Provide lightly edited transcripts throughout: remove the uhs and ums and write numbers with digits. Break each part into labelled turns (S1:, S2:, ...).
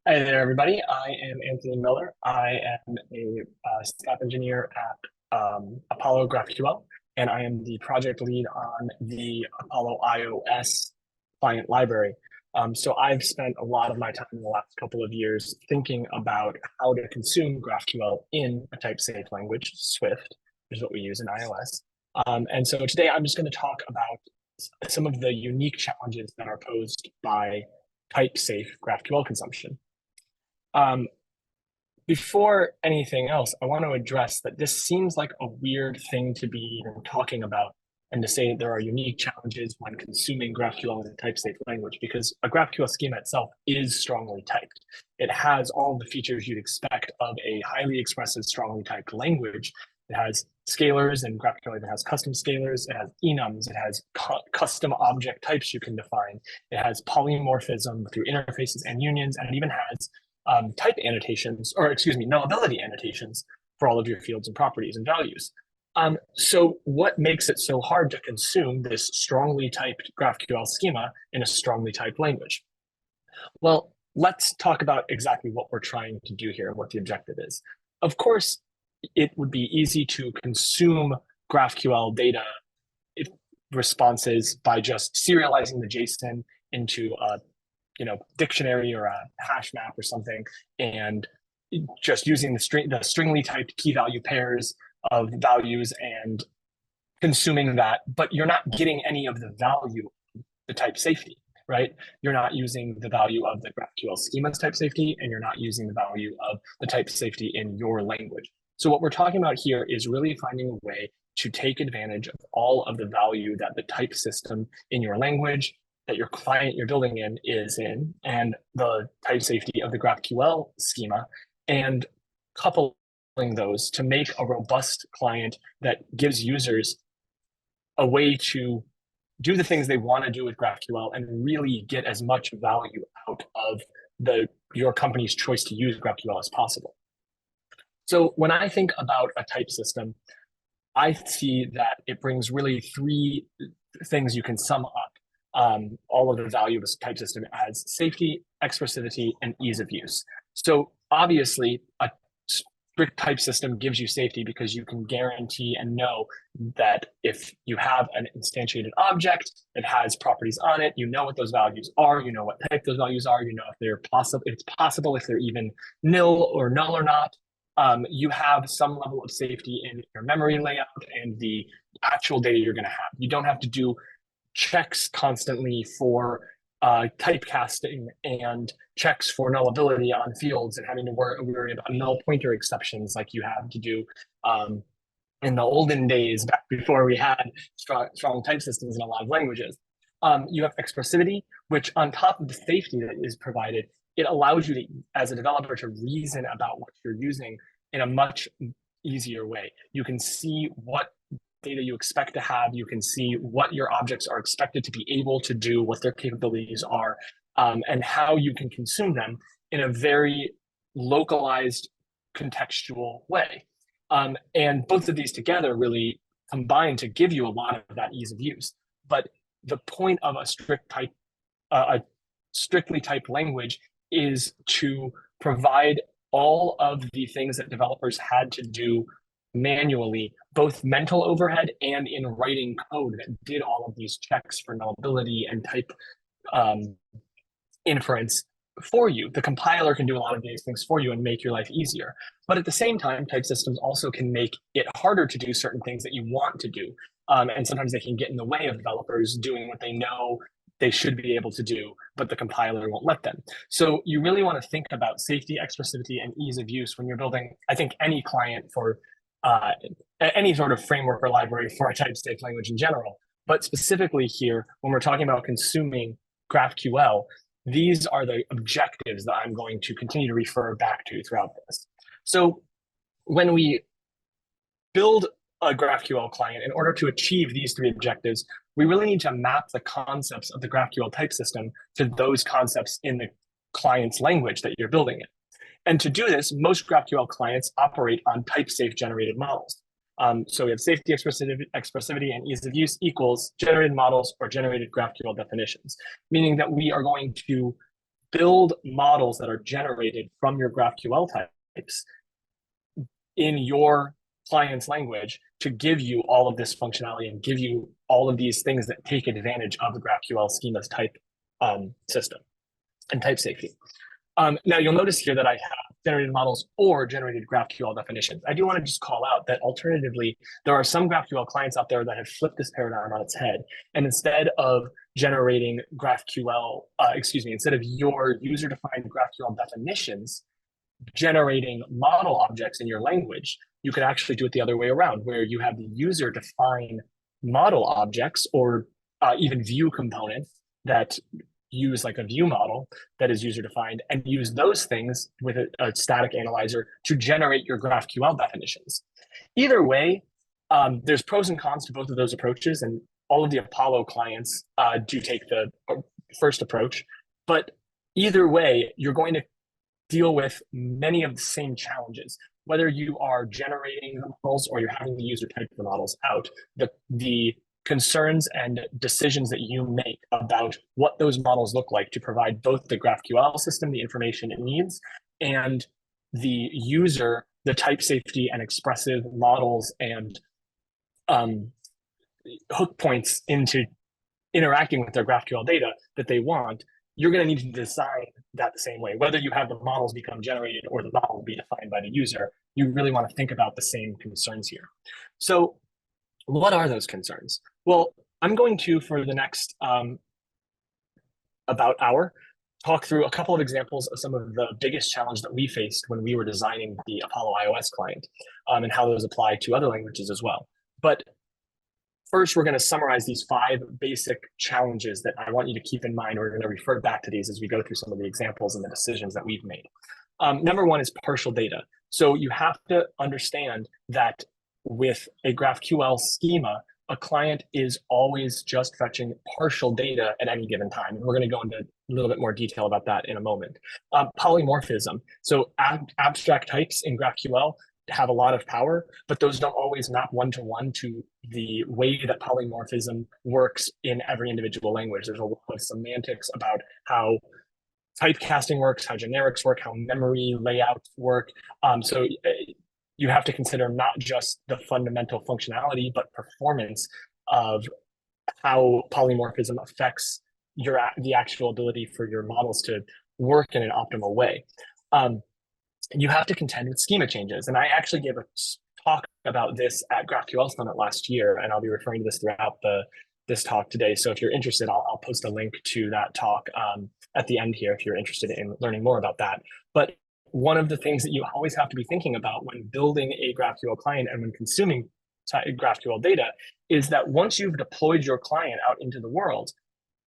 S1: Hi there, everybody. I am Anthony Miller. I am a staff engineer at Apollo GraphQL, and I am the project lead on the Apollo iOS client library. So I've spent a lot of my time in the last couple of years thinking about how to consume GraphQL in a type-safe language, Swift, which is what we use in iOS. And so today I'm just going to talk about some of the unique challenges that are posed by type-safe GraphQL consumption. Before anything else, I want to address that this seems like a weird thing to be even talking about and to say that there are unique challenges when consuming GraphQL in a type-safe language, because a GraphQL schema itself is strongly typed. It has all the features you'd expect of a highly expressive, strongly typed language. It has scalars, and GraphQL even has custom scalars. It has enums. It has custom object types you can define. It has polymorphism through interfaces and unions, and it even has type annotations, or excuse me, nullability annotations for all of your fields and properties and values. So what makes it so hard to consume this strongly typed GraphQL schema in a strongly typed language? Well, let's talk about exactly what we're trying to do here and what the objective is. Of course, it would be easy to consume GraphQL data responses by just serializing the JSON into a dictionary or a hash map or something, and just using the stringly typed key value pairs of values and consuming that, but you're not getting any of the value of the type safety, right? You're not using the value of the GraphQL schema's type safety, and you're not using the value of the type safety in your language. So what we're talking about here is really finding a way to take advantage of all of the value that the type system in your language that your client you're building in is in, and the type safety of the GraphQL schema, and coupling those to make a robust client that gives users a way to do the things they want to do with GraphQL and really get as much value out of your company's choice to use GraphQL as possible. So when I think about a type system, I see that it brings really three things you can sum up all of the value of a type system as: safety, expressivity, and ease of use. So obviously, a strict type system gives you safety because you can guarantee and know that if you have an instantiated object that has properties on it, you know what those values are, you know what type those values are, you know if they're possible, if it's possible, if they're even nil or null or not. You have some level of safety in your memory layout and the actual data you're going to have. You don't have to do checks constantly for typecasting and checks for nullability on fields and having to worry about null pointer exceptions like you have to do in the olden days, back before we had strong type systems in a lot of languages. You have expressivity, which on top of the safety that is provided, it allows you to, as a developer, to reason about what you're using in a much easier way. You can see what data you expect to have. You can see what your objects are expected to be able to do, what their capabilities are, and how you can consume them in a very localized, contextual way. And both of these together really combine to give you a lot of that ease of use. But the point of a strictly typed language is to provide all of the things that developers had to do manually, both mental overhead and in writing code that did all of these checks for nullability and type inference for you. The compiler can do a lot of these things for you and make your life easier. But at the same time, type systems also can make it harder to do certain things that you want to do. And sometimes they can get in the way of developers doing what they know they should be able to do, but the compiler won't let them. So you really want to think about safety, expressivity, and ease of use when you're building, I think, any client for any sort of framework or library for a type-safe language in general. But specifically here, when we're talking about consuming GraphQL, these are the objectives that I'm going to continue to refer back to throughout this. So when we build a GraphQL client, in order to achieve these three objectives, we really need to map the concepts of the GraphQL type system to those concepts in the client's language that you're building in. And to do this, most GraphQL clients operate on type-safe generated models. So we have safety, expressivity, and ease of use equals generated models or generated GraphQL definitions, meaning that we are going to build models that are generated from your GraphQL types in your client's language to give you all of this functionality and give you all of these things that take advantage of the GraphQL schema's type system and type safety. Now you'll notice here that I have generated models or generated GraphQL definitions. I do want to just call out that alternatively, there are some GraphQL clients out there that have flipped this paradigm on its head. And instead of generating GraphQL, instead of your user-defined GraphQL definitions, generating model objects in your language, you could actually do it the other way around, where you have the user define model objects or even view components that use like a view model that is user defined, and use those things with a static analyzer to generate your GraphQL definitions. Either way, there's pros and cons to both of those approaches, and all of the Apollo clients do take the first approach. But either way, you're going to deal with many of the same challenges. Whether you are generating the models or you're having the user type the models out, the concerns and decisions that you make about what those models look like to provide both the GraphQL system the information it needs, and the user the type safety and expressive models and hook points into interacting with their GraphQL data that they want, you're going to need to design that the same way. Whether you have the models become generated or the model be defined by the user, you really want to think about the same concerns here. So what are those concerns? Well, I'm going to, for the next about hour, talk through a couple of examples of some of the biggest challenges that we faced when we were designing the Apollo iOS client, and how those apply to other languages as well. But first, we're going to summarize these 5 basic challenges that I want you to keep in mind. We're going to refer back to these as we go through some of the examples and the decisions that we've made. Number 1 is partial data. So you have to understand that with a GraphQL schema, a client is always just fetching partial data at any given time. And we're going to go into a little bit more detail about that in a moment. Polymorphism. So abstract types in GraphQL have a lot of power, but those don't always map one-to-one to the way that polymorphism works in every individual language. There's a lot of semantics about how typecasting works, how generics work, how memory layouts work. So you have to consider not just the fundamental functionality, but performance of how polymorphism affects the actual ability for your models to work in an optimal way. You have to contend with schema changes. And I actually gave a talk about this at GraphQL Summit last year, and I'll be referring to this throughout this talk today. So if you're interested, I'll post a link to that talk at the end here if you're interested in learning more about that. But one of the things that you always have to be thinking about when building a GraphQL client and when consuming GraphQL data is that once you've deployed your client out into the world,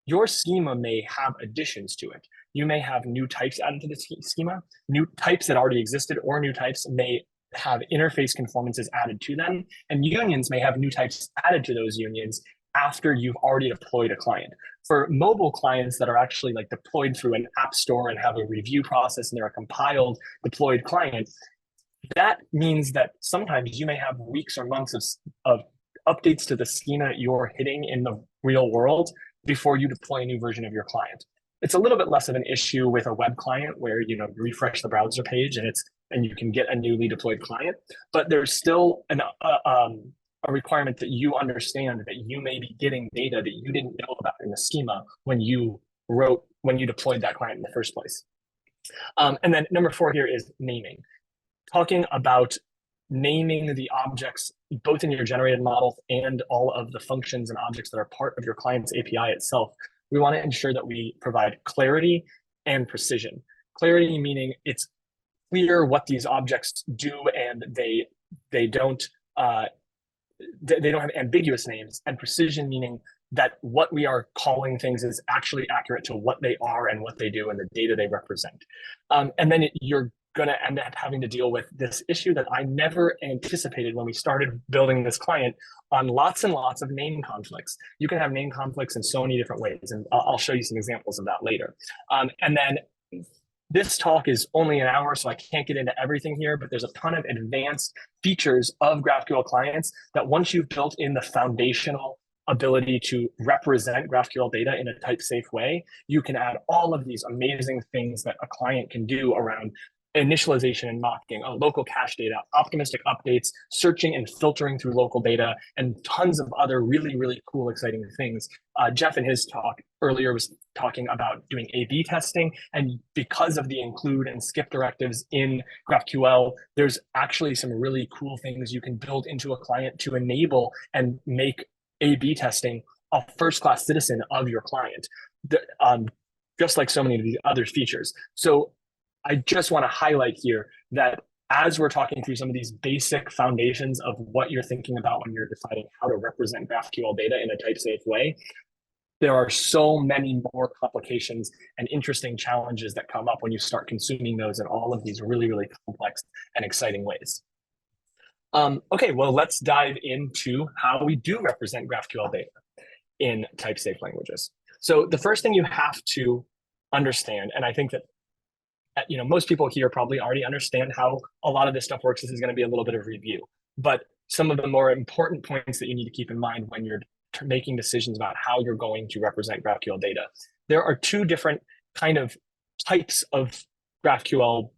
S1: your schema may have additions to it. You may have new types added to the schema, new types that already existed, or new types may have interface conformances added to them, and unions may have new types added to those unions after you've already deployed a client. For mobile clients that are actually like deployed through an app store and have a review process and they're a compiled deployed client, that means that sometimes you may have weeks or months of updates to the schema you're hitting in the real world before you deploy a new version of your client. It's a little bit less of an issue with a web client where you refresh the browser page and you can get a newly deployed client, but there's still a requirement that you understand that you may be getting data that you didn't know about in the schema when you deployed that client in the first place. And then number 4 here is naming. Talking about naming the objects both in your generated model and all of the functions and objects that are part of your client's API itself. We want to ensure that we provide clarity and precision. Clarity meaning it's clear what these objects do and they don't have ambiguous names, and precision meaning that what we are calling things is actually accurate to what they are and what they do and the data they represent. And then you're going to end up having to deal with this issue that I never anticipated when we started building this client on lots and lots of name conflicts. You can have name conflicts in so many different ways, and I'll show you some examples of that later. And then this talk is only an hour, so I can't get into everything here, but there's a ton of advanced features of GraphQL clients that once you've built in the foundational ability to represent GraphQL data in a type-safe way, you can add all of these amazing things that a client can do around initialization and mocking, local cache data, optimistic updates, searching and filtering through local data, and tons of other really, really cool, exciting things. Jeff in his talk earlier was talking about doing A/B testing, and because of the include and skip directives in GraphQL, there's actually some really cool things you can build into a client to enable and make A/B testing a first-class citizen of your client, just like so many of these other features. So I just want to highlight here that as we're talking through some of these basic foundations of what you're thinking about when you're deciding how to represent GraphQL data in a type-safe way, there are so many more complications and interesting challenges that come up when you start consuming those in all of these really, really complex and exciting ways. Okay, well, let's dive into how we do represent GraphQL data in type-safe languages. So the first thing you have to understand, and I think that most people here probably already understand how a lot of this stuff works. This is going to be a little bit of review, but some of the more important points that you need to keep in mind when you're making decisions about how you're going to represent GraphQL data. There are two different kind of types of GraphQL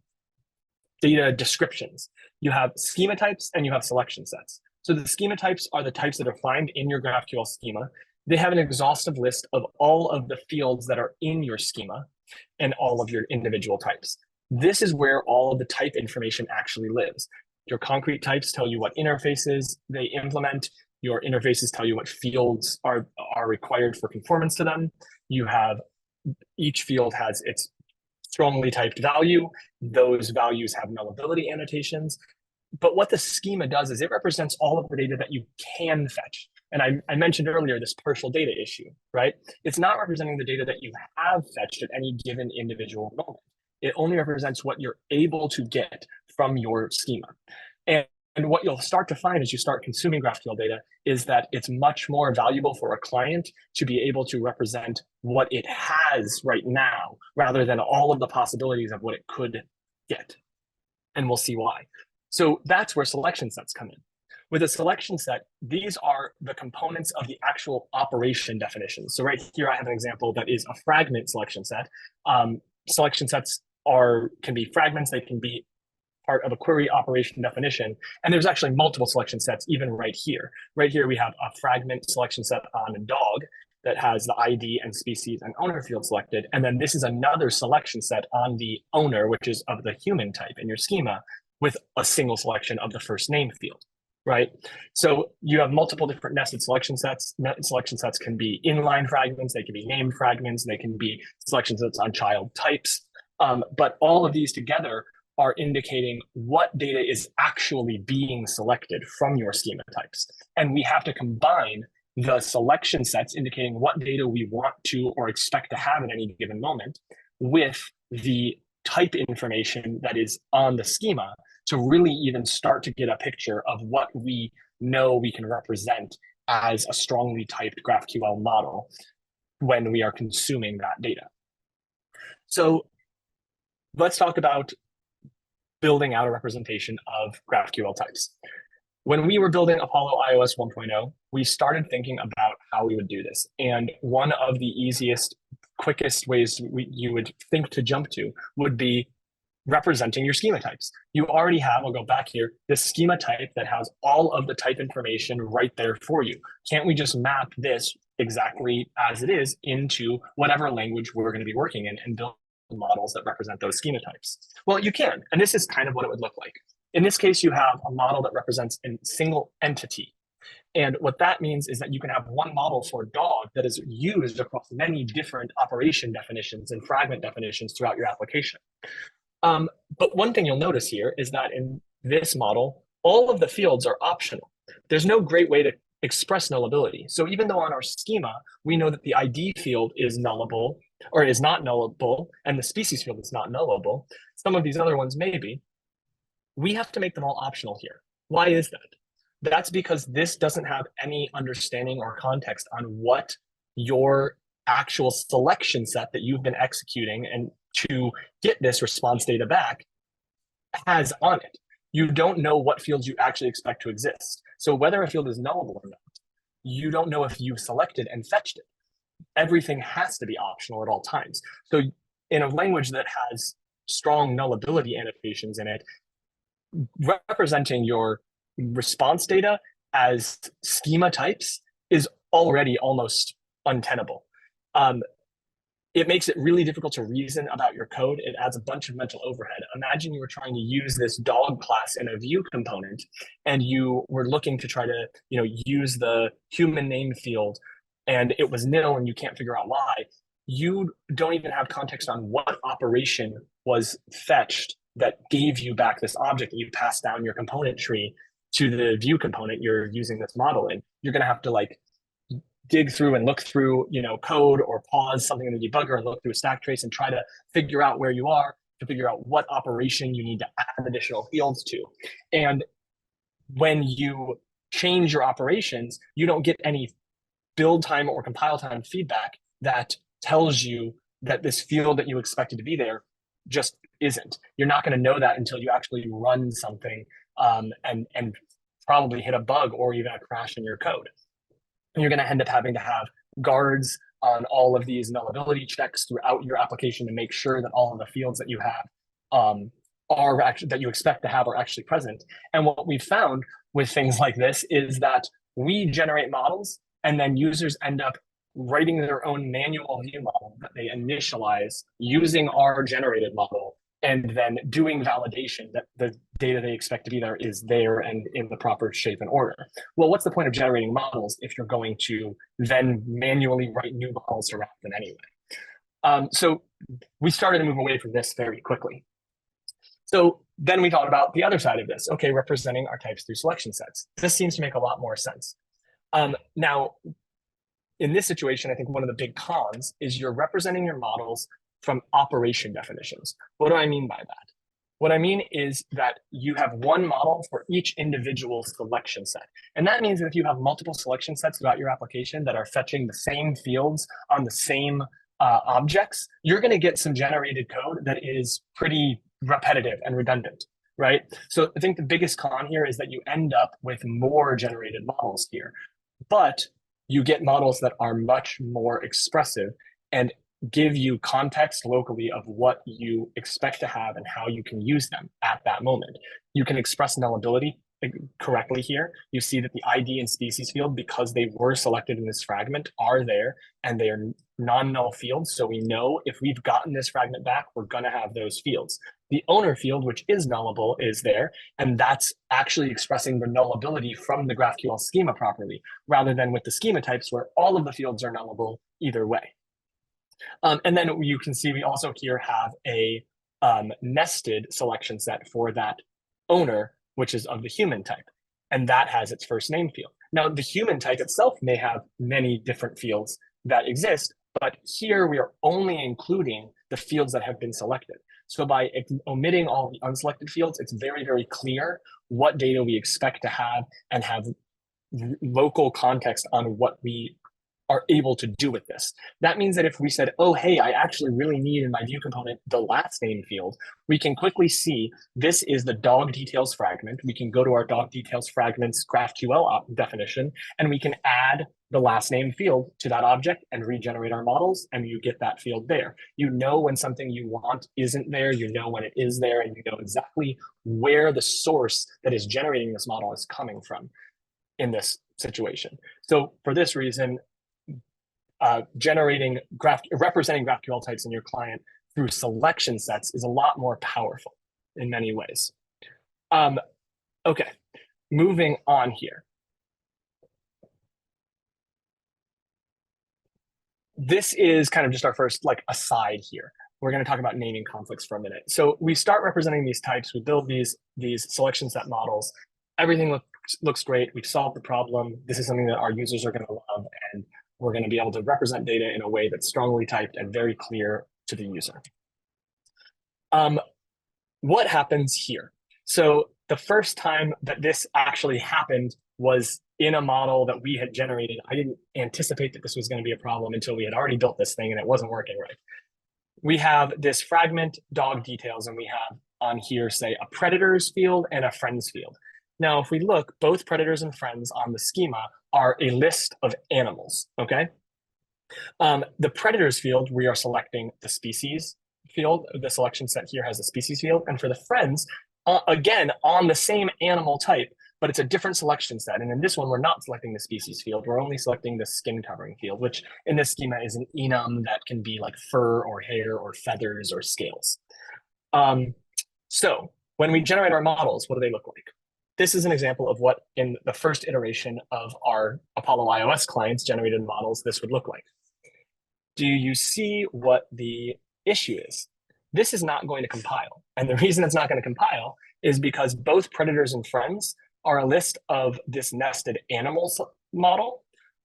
S1: data descriptions. You have schema types and you have selection sets. So the schema types are the types that are defined in your GraphQL schema. They have an exhaustive list of all of the fields that are in your schema and all of your individual types. This is where all of the type information actually lives. Your concrete types tell you what interfaces they implement. Your interfaces tell you what fields are required for conformance to them. Each field has its strongly typed value. Those values have nullability annotations. But what the schema does is it represents all of the data that you can fetch. And I mentioned earlier this partial data issue, right? It's not representing the data that you have fetched at any given individual moment. It only represents what you're able to get from your schema. And what you'll start to find as you start consuming GraphQL data is that it's much more valuable for a client to be able to represent what it has right now, rather than all of the possibilities of what it could get. And we'll see why. So that's where selection sets come in. With a selection set, these are the components of the actual operation definitions. So right here, I have an example that is a fragment selection set. Selection sets can be fragments. They can be part of a query operation definition. And there's actually multiple selection sets even right here. Right here, we have a fragment selection set on a dog that has the ID and species and owner field selected. And then this is another selection set on the owner, which is of the human type in your schema, with a single selection of the first name field, right? So you have multiple different nested selection sets. Selection sets can be inline fragments, they can be named fragments, they can be selection sets on child types. But all of these together are indicating what data is actually being selected from your schema types. And we have to combine the selection sets indicating what data we want to or expect to have at any given moment with the type information that is on the schema to really even start to get a picture of what we know we can represent as a strongly typed GraphQL model when we are consuming that data. So let's talk about building out a representation of GraphQL types. When we were building Apollo iOS 1.0, we started thinking about how we would do this. And one of the easiest, quickest ways you would think to jump to would be representing your schema types. You already have, I'll go back here, this schema type that has all of the type information right there for you. Can't we just map this exactly as it is into whatever language we're going to be working in and build models that represent those schema types? Well, you can, and this is kind of what it would look like. In this case, you have a model that represents a single entity. And what that means is that you can have one model for dog that is used across many different operation definitions and fragment definitions throughout your application. But one thing you'll notice here is that in this model, all of the fields are optional. There's no great way to express nullability. So even though on our schema, we know that the ID field is nullable or is not nullable, and the species field is not nullable, some of these other ones may be, we have to make them all optional here. Why is that? That's because this doesn't have any understanding or context on what your actual selection set that you've been executing and to get this response data back has on it. You don't know what fields you actually expect to exist. So whether a field is nullable or not, you don't know if you selected and fetched it. Everything has to be optional at all times. So in a language that has strong nullability annotations in it, representing your response data as schema types is already almost untenable. It makes it really difficult to reason about your code. It adds a bunch of mental overhead. Imagine you were trying to use this dog class in a view component, and you were looking to try to, use the human name field, and it was nil, and you can't figure out why. You don't even have context on what operation was fetched that gave you back this object that you passed down your component tree to the view component you're using this model in. You're going to have to dig through and look through, code, or pause something in the debugger and look through a stack trace and try to figure out where you are, to figure out what operation you need to add additional fields to. And when you change your operations, you don't get any build time or compile time feedback that tells you that this field that you expected to be there just isn't. You're not going to know that until you actually run something and probably hit a bug or even a crash in your code. And you're going to end up having to have guards on all of these nullability checks throughout your application to make sure that all of the fields that you have are actually, that you expect to have, are actually present. And what we've found with things like this is that we generate models, and then users end up writing their own manual view model that they initialize using our generated model, and then doing validation that the data they expect to be there is there and in the proper shape and order. Well, what's the point of generating models if you're going to then manually write new models to wrap them anyway? So we started to move away from this very quickly. So then we thought about the other side of this. Okay, representing our types through selection sets. This seems to make a lot more sense. Now, in this situation, I think one of the big cons is you're representing your models from operation definitions. What do I mean by that? What I mean is that you have one model for each individual selection set. And that means that if you have multiple selection sets throughout your application that are fetching the same fields on the same objects, you're going to get some generated code that is pretty repetitive and redundant, right? So I think the biggest con here is that you end up with more generated models here, but you get models that are much more expressive and give you context locally of what you expect to have and how you can use them at that moment. You can express nullability correctly here. You see that the ID and species field, because they were selected in this fragment, are there, and they are non-null fields. So we know if we've gotten this fragment back, we're going to have those fields. The owner field, which is nullable, is there, and that's actually expressing the nullability from the GraphQL schema properly, rather than with the schema types where all of the fields are nullable either way. And then you can see we also here have a nested selection set for that owner, which is of the human type, and that has its first name field. Now, the human type itself may have many different fields that exist, but here we are only including the fields that have been selected. So by omitting all the unselected fields, it's very, very clear what data we expect to have and have local context on what we are able to do with this. That means that if we said, oh, hey, I actually really need in my view component the last name field, we can quickly see this is the dog details fragment. We can go to our dog details fragments GraphQL definition, and we can add the last name field to that object and regenerate our models, and you get that field there. You know when something you want isn't there, you know when it is there, and you know exactly where the source that is generating this model is coming from in this situation. So for this reason, representing GraphQL types in your client through selection sets is a lot more powerful in many ways. Okay, moving on here. This is kind of just our first aside here. We're going to talk about naming conflicts for a minute. So we start representing these types. We build these selection set models. Everything looks great. We've solved the problem. This is something that our users are going to love, and we're going to be able to represent data in a way that's strongly typed and very clear to the user. What happens here? So the first time that this actually happened was in a model that we had generated. I didn't anticipate that this was going to be a problem until we had already built this thing and it wasn't working right. We have this fragment dog details, and we have on here, say, a predators field and a friends field. Now, if we look, both predators and friends on the schema are a list of animals, okay? The predators field, we are selecting the species field. The selection set here has a species field. And for the friends, again, on the same animal type, but it's a different selection set. And in this one, we're not selecting the species field. We're only selecting the skin covering field, which in this schema is an enum that can be like fur or hair or feathers or scales. So when we generate our models, what do they look like? This is an example of what in the first iteration of our Apollo iOS clients generated models, this would look like. Do you see what the issue is? This is not going to compile. And the reason it's not going to compile is because both predators and friends are a list of this nested animals model,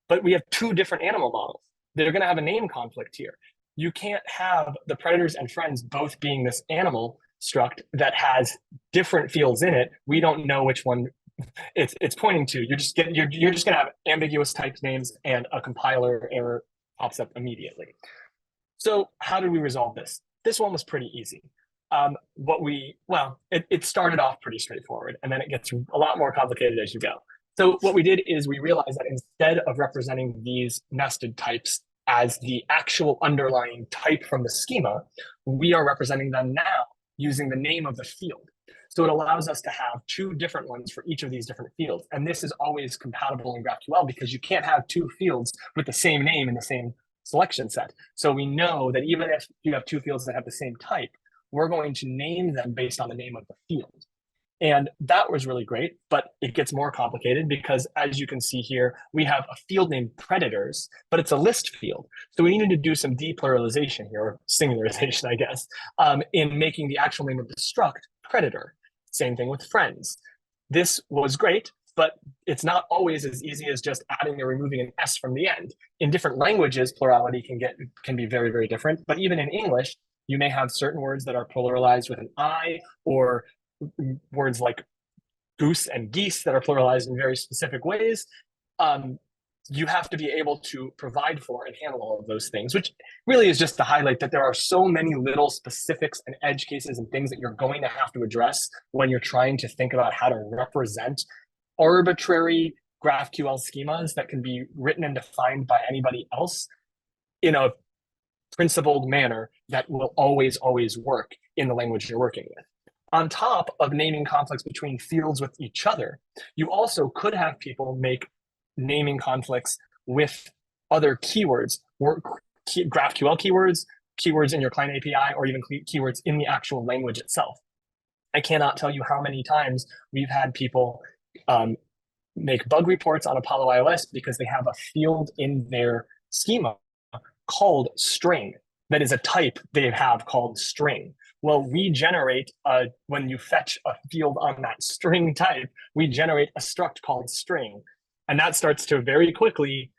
S1: but we have two different animal models. They're going to have a name conflict here. You can't have the predators and friends both being this animal struct that has different fields in it. We don't know which one it's pointing to. You're just going to have ambiguous type names, and a compiler error pops up immediately. So how did we resolve this? This one was pretty easy. It started off pretty straightforward, and then it gets a lot more complicated as you go. So what we did is we realized that instead of representing these nested types as the actual underlying type from the schema, we are representing them now using the name of the field. So it allows us to have two different ones for each of these different fields. And this is always compatible in GraphQL because you can't have two fields with the same name in the same selection set. So we know that even if you have two fields that have the same type, we're going to name them based on the name of the field. And that was really great, but it gets more complicated because, as you can see here, we have a field named predators, but it's a list field. So we needed to do some depluralization here, or singularization, I guess, in making the actual name of the struct predator. Same thing with friends. This was great, but it's not always as easy as just adding or removing an S from the end. In different languages, plurality can be very, very different. But even in English, you may have certain words that are pluralized with an I, or words like goose and geese that are pluralized in very specific ways. You have to be able to provide for and handle all of those things, which really is just to highlight that there are so many little specifics and edge cases and things that you're going to have to address when you're trying to think about how to represent arbitrary GraphQL schemas that can be written and defined by anybody else in a principled manner that will always, always work in the language you're working with. On top of naming conflicts between fields with each other, you also could have people make naming conflicts with other keywords, or GraphQL keywords, keywords in your client API, or even keywords in the actual language itself. I cannot tell you how many times we've had people make bug reports on Apollo iOS because they have a field in their schema called string that is a type they have called string. Well, we generate, when you fetch a field on that string type, we generate a struct called string. And that starts to very quickly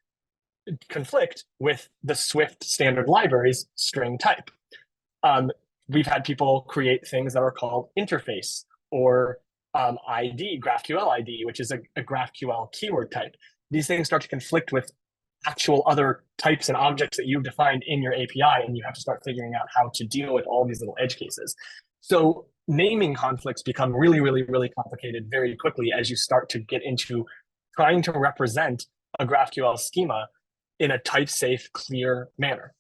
S1: conflict with the Swift standard library's string type. We've had people create things that are called interface or ID, GraphQL ID, which is a GraphQL keyword type. These things start to conflict with actual other types and objects that you've defined in your API, and you have to start figuring out how to deal with all these little edge cases. So naming conflicts become really, really, really complicated very quickly as you start to get into trying to represent a GraphQL schema in a type-safe, clear manner.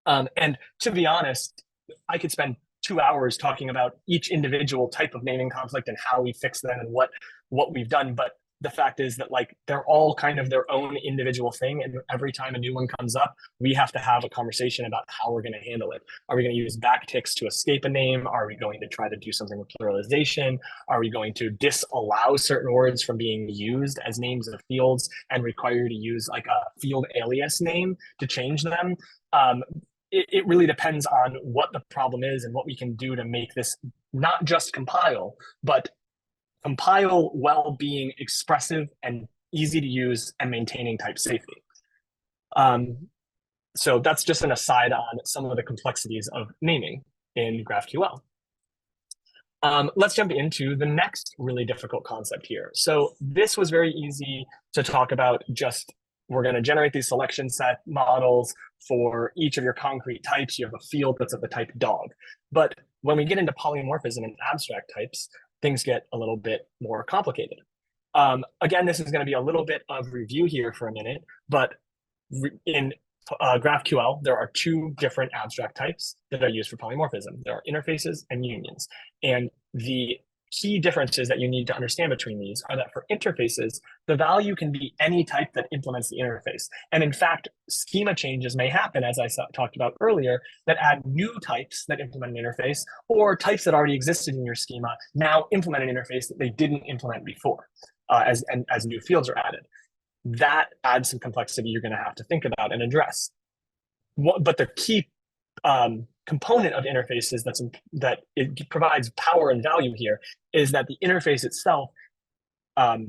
S1: And to be honest, I could spend 2 hours talking about each individual type of naming conflict and how we fix them and what we've done, but the fact is that they're all kind of their own individual thing, and every time a new one comes up, we have to have a conversation about how we're going to handle it. Are we going to use backticks to escape a name? Are we going to try to do something with pluralization? Are we going to disallow certain words from being used as names of fields and require you to use like a field alias name to change them? It really depends on what the problem is and what we can do to make this not just compile, but compile while being expressive and easy to use and maintaining type safety. So that's just an aside on some of the complexities of naming in GraphQL. Let's jump into the next really difficult concept here. So this was very easy to talk about. Just we're going to generate these selection set models for each of your concrete types. You have a field that's of the type dog. But when we get into polymorphism and abstract types, things get a little bit more complicated. Again, this is going to be a little bit of review here for a minute, but in GraphQL, there are two different abstract types that are used for polymorphism. There are interfaces and unions. And the key differences that you need to understand between these are that for interfaces, the value can be any type that implements the interface. And in fact, schema changes may happen, as I talked about earlier, that add new types that implement an interface, or types that already existed in your schema now implement an interface that they didn't implement before, as new fields are added. That adds some complexity you're going to have to think about and address. But the key component of interfaces that it provides power and value here is that the interface itself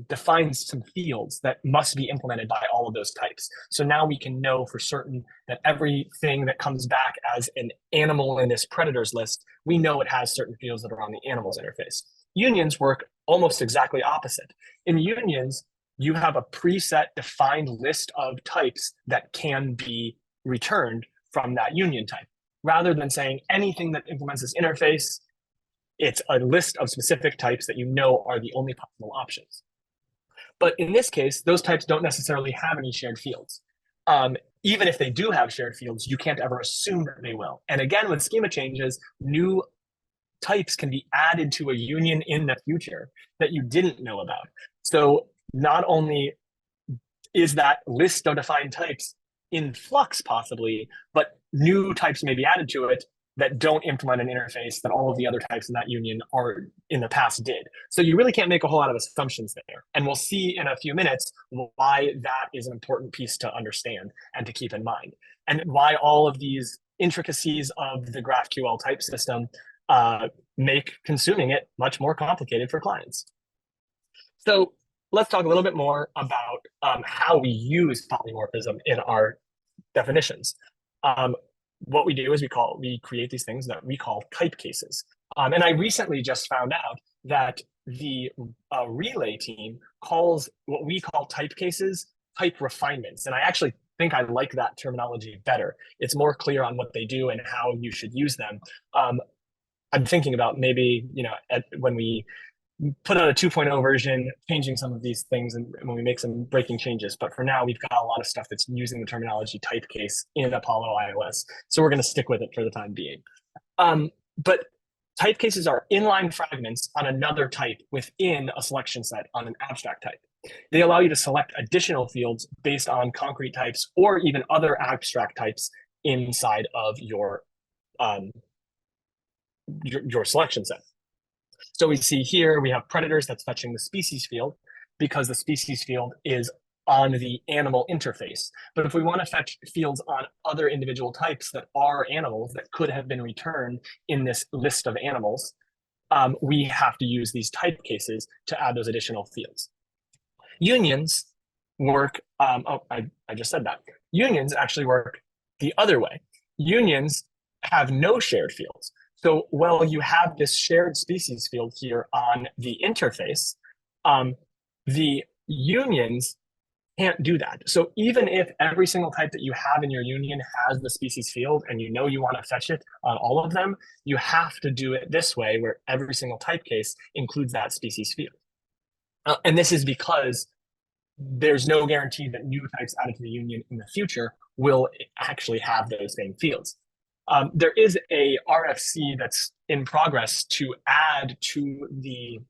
S1: defines some fields that must be implemented by all of those types. So now we can know for certain that everything that comes back as an animal in this predators list, we know it has certain fields that are on the animals interface. Unions work almost exactly opposite. In unions, you have a preset defined list of types that can be returned from that union type. Rather than saying anything that implements this interface, it's a list of specific types that you know are the only possible options. But in this case, those types don't necessarily have any shared fields. Even if they do have shared fields, you can't ever assume that they will. And again, with schema changes, new types can be added to a union in the future that you didn't know about. So not only is that list of defined types in flux possibly, but new types may be added to it that don't implement an interface that all of the other types in that union are in the past did. So you really can't make a whole lot of assumptions there. And we'll see in a few minutes why that is an important piece to understand and to keep in mind, and why all of these intricacies of the GraphQL type system make consuming it much more complicated for clients. So let's talk a little bit more about how we use polymorphism in our definitions. What we do is we create these things that we call type cases. And I recently just found out that the Relay team calls what we call type cases type refinements. And I actually think I like that terminology better. It's more clear on what they do and how you should use them. I'm thinking about maybe, when we put out a 2.0 version, changing some of these things and when we make some breaking changes. But for now, we've got a lot of stuff that's using the terminology type case in Apollo iOS. So we're going to stick with it for the time being. But type cases are inline fragments on another type within a selection set on an abstract type. They allow you to select additional fields based on concrete types or even other abstract types inside of your selection set. So we see here, we have predators that's fetching the species field because the species field is on the animal interface. But if we want to fetch fields on other individual types that are animals that could have been returned in this list of animals, we have to use these type cases to add those additional fields. Unions work, I just said that. Unions actually work the other way. Unions have no shared fields. So while you have this shared species field here on the interface, the unions can't do that. So even if every single type that you have in your union has the species field and you want to fetch it on all of them, you have to do it this way where every single type case includes that species field. And this is because there's no guarantee that new types added to the union in the future will actually have those same fields. There is a RFC that's in progress to add to the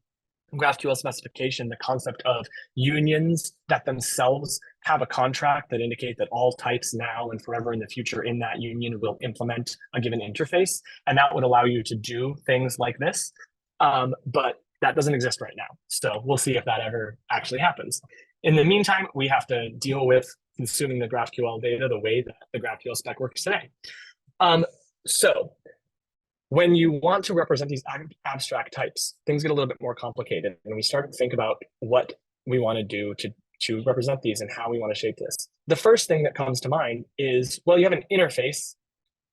S1: GraphQL specification the concept of unions that themselves have a contract that indicate that all types now and forever in the future in that union will implement a given interface. And that would allow you to do things like this. But that doesn't exist right now. So we'll see if that ever actually happens. In the meantime, we have to deal with consuming the GraphQL data the way that the GraphQL spec works today. So when you want to represent these abstract types, things get a little bit more complicated, and we start to think about what we want to do to represent these and how we want to shape this. The first thing that comes to mind is, well, you have an interface.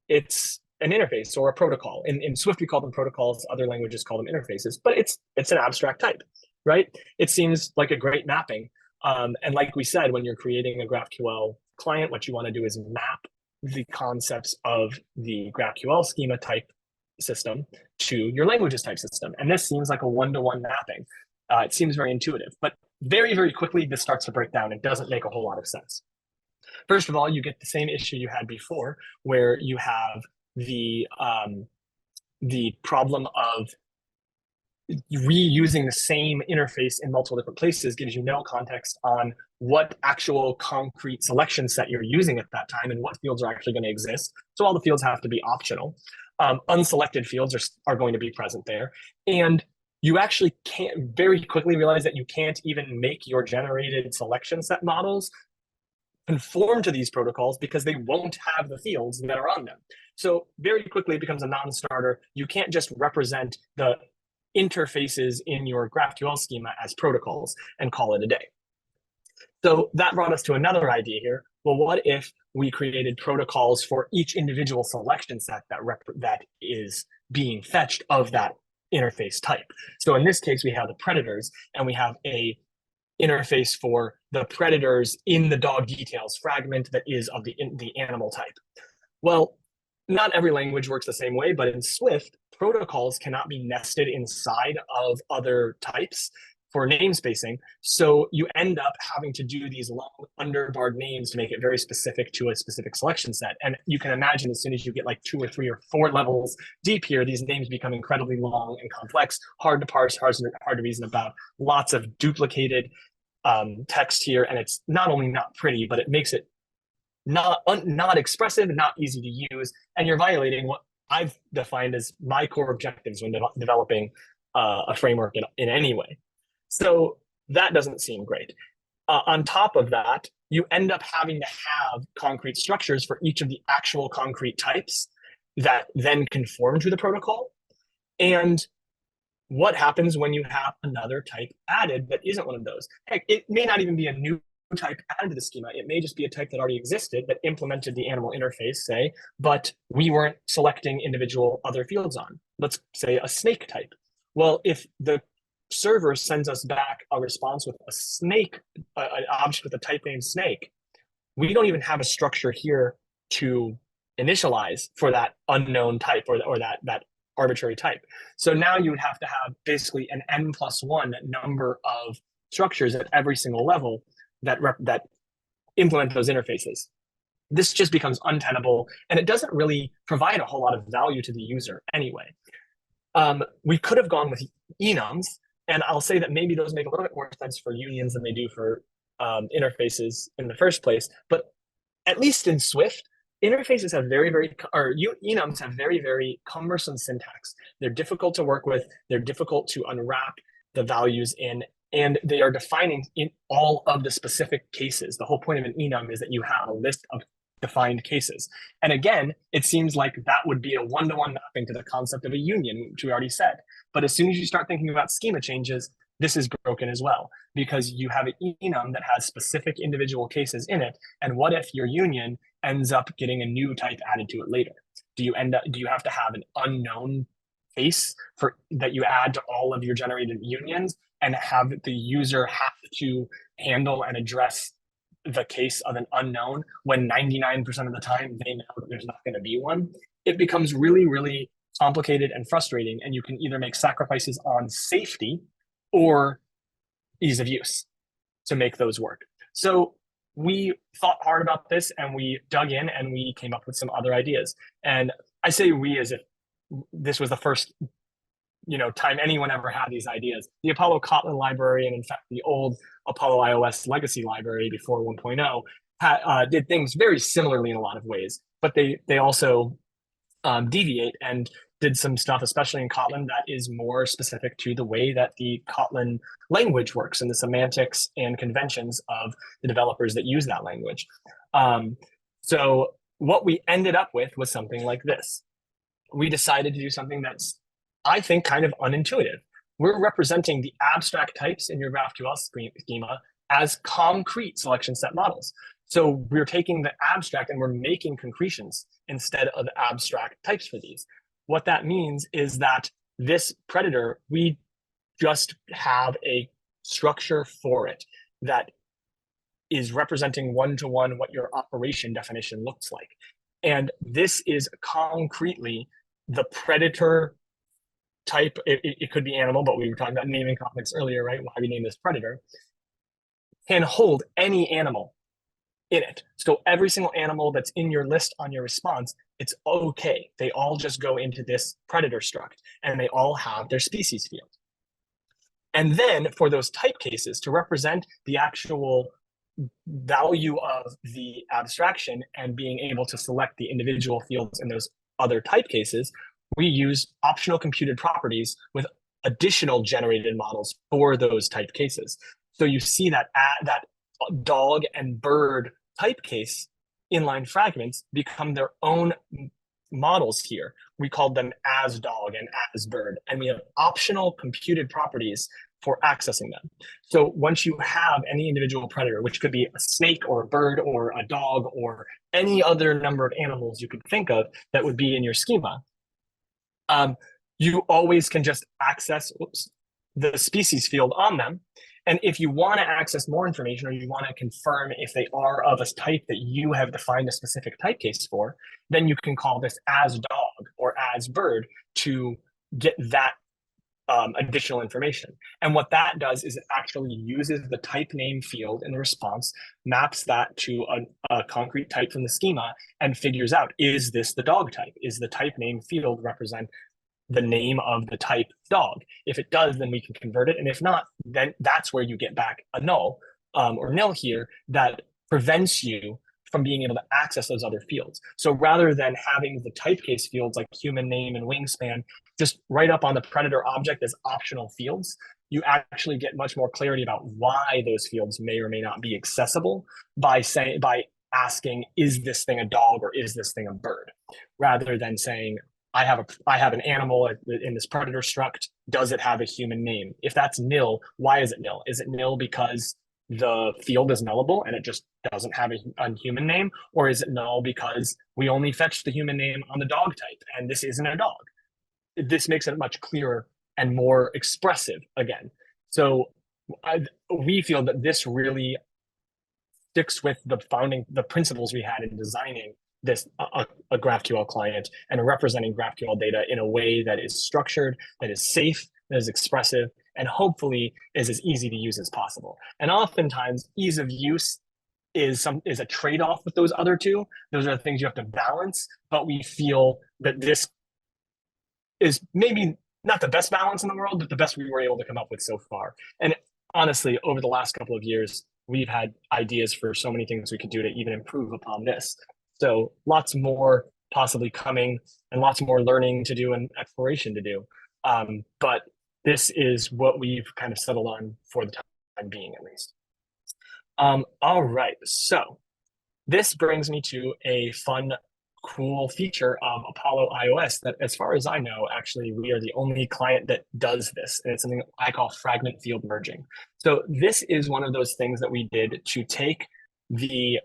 S1: It's an interface or a protocol. In Swift, we call them protocols. Other languages call them interfaces, but it's an abstract type, right? It seems like a great mapping. And like we said, when you're creating a GraphQL client, what you want to do is map the concepts of the GraphQL schema type system to your languages type system. And this seems like a one-to-one mapping. It seems very intuitive, but very, very quickly, this starts to break down. It doesn't make a whole lot of sense. First of all, you get the same issue you had before, where you have the problem of reusing the same interface in multiple different places gives you no context on what actual concrete selection set you're using at that time and what fields are actually going to exist. So all the fields have to be optional. Unselected fields are going to be present there. And you actually can't very quickly realize that you can't even make your generated selection set models conform to these protocols because they won't have the fields that are on them. So very quickly it becomes a non-starter. You can't just represent the interfaces in your GraphQL schema as protocols and call it a day. So that brought us to another idea here. Well, what if we created protocols for each individual selection set that is being fetched of that interface type? So in this case, we have the predators, and we have a interface for the predators in the dog details fragment that is of the animal type. Well, not every language works the same way, but in Swift, protocols cannot be nested inside of other types for namespacing. So you end up having to do these long underbarred names to make it very specific to a specific selection set. And you can imagine as soon as you get like 2 or 3 or 4 levels deep here, these names become incredibly long and complex, hard to parse, hard to reason about, lots of duplicated text here. And it's not only not pretty, but it makes it not expressive and not easy to use. And you're violating what I've defined as my core objectives when developing a framework in any way. So that doesn't seem great. On top of that, you end up having to have concrete structures for each of the actual concrete types that then conform to the protocol. And what happens when you have another type added that isn't one of those? Heck, it may not even be a new type added to the schema. It may just be a type that already existed that implemented the animal interface, say, but we weren't selecting individual other fields on. Let's say a snake type. Well, if the server sends us back a response with a snake, an object with a type named snake, we don't even have a structure here to initialize for that unknown type or that arbitrary type. So now you would have to have basically an n+1 number of structures at every single level that implement those interfaces. This just becomes untenable, and it doesn't really provide a whole lot of value to the user anyway. We could have gone with enums, and I'll say that maybe those make a little bit more sense for unions than they do for interfaces in the first place. But at least in Swift, interfaces have enums have very, very cumbersome syntax. They're difficult to work with. They're difficult to unwrap the values in, and they are defining in all of the specific cases. The whole point of an enum is that you have a list of defined cases. And again, it seems like that would be a one-to-one mapping to the concept of a union, which we already said. But as soon as you start thinking about schema changes, this is broken as well, because you have an enum that has specific individual cases in it. And what if your union ends up getting a new type added to it later? Do you have to have an unknown case that you add to all of your generated unions and have the user have to handle and address the case of an unknown when 99% of the time they know that there's not going to be one? It becomes really, really complicated and frustrating, and you can either make sacrifices on safety or ease of use to make those work. So we thought hard about this, and we dug in, and we came up with some other ideas. And I say we as if this was the first time anyone ever had these ideas. The Apollo Kotlin library, and in fact the old Apollo iOS legacy library before 1.0 did things very similarly in a lot of ways, but they also deviate and did some stuff, especially in Kotlin, that is more specific to the way that the Kotlin language works and the semantics and conventions of the developers that use that language. So what we ended up with was something like this. We decided to do something that's, I think, kind of unintuitive. We're representing the abstract types in your GraphQL schema as concrete selection set models. So we're taking the abstract and we're making concretions instead of abstract types for these. What that means is that this predator, we just have a structure for it that is representing one-to-one what your operation definition looks like. And this is concretely the predator type. It could be animal, but we were talking about naming conflicts earlier, right? Why we name this predator. can hold any animal in it. So every single animal that's in your list on your response, it's okay. They all just go into this predator struct, and they all have their species field. And then for those type cases, to represent the actual value of the abstraction and being able to select the individual fields in those other type cases, we use optional computed properties with additional generated models for those type cases. So you see that that dog and bird type case inline fragments become their own models here. We called them as dog and as bird, and we have optional computed properties for accessing them. So once you have any individual predator, which could be a snake or a bird or a dog or any other number of animals you could think of that would be in your schema, you always can just access the species field on them. And if you want to access more information, or you want to confirm if they are of a type that you have defined a specific type case for, then you can call this as dog or as bird to get that additional information. And what that does is it actually uses the type name field in the response, maps that to a concrete type from the schema, and figures out, is this the dog type? Is the type name field represent the name of the type dog? If it does, then we can convert it. And if not, then that's where you get back a null or nil here that prevents you from being able to access those other fields. So rather than having the type case fields like human name and wingspan just right up on the predator object as optional fields, you actually get much more clarity about why those fields may or may not be accessible by asking, is this thing a dog or is this thing a bird? Rather than saying, I have an animal in this predator struct. Does it have a human name? If that's nil, why is it nil? Is it nil because the field is nullable and it just doesn't have a human name? Or is it null because we only fetched the human name on the dog type and this isn't a dog? This makes it much clearer and more expressive again. So we feel that this really sticks with the principles we had in designing this a GraphQL client and representing GraphQL data in a way that is structured, that is safe, that is expressive, and hopefully is as easy to use as possible. And oftentimes, ease of use is a trade-off with those other two. Those are the things you have to balance, but we feel that this is maybe not the best balance in the world, but the best we were able to come up with so far. And honestly, over the last couple of years, we've had ideas for so many things we could do to even improve upon this. So lots more possibly coming and lots more learning to do and exploration to do. But this is what we've kind of settled on for the time being, at least. All right, so this brings me to a fun, cool feature of Apollo iOS that, as far as I know, actually we are the only client that does this. And it's something I call fragment field merging. So this is one of those things that we did to take the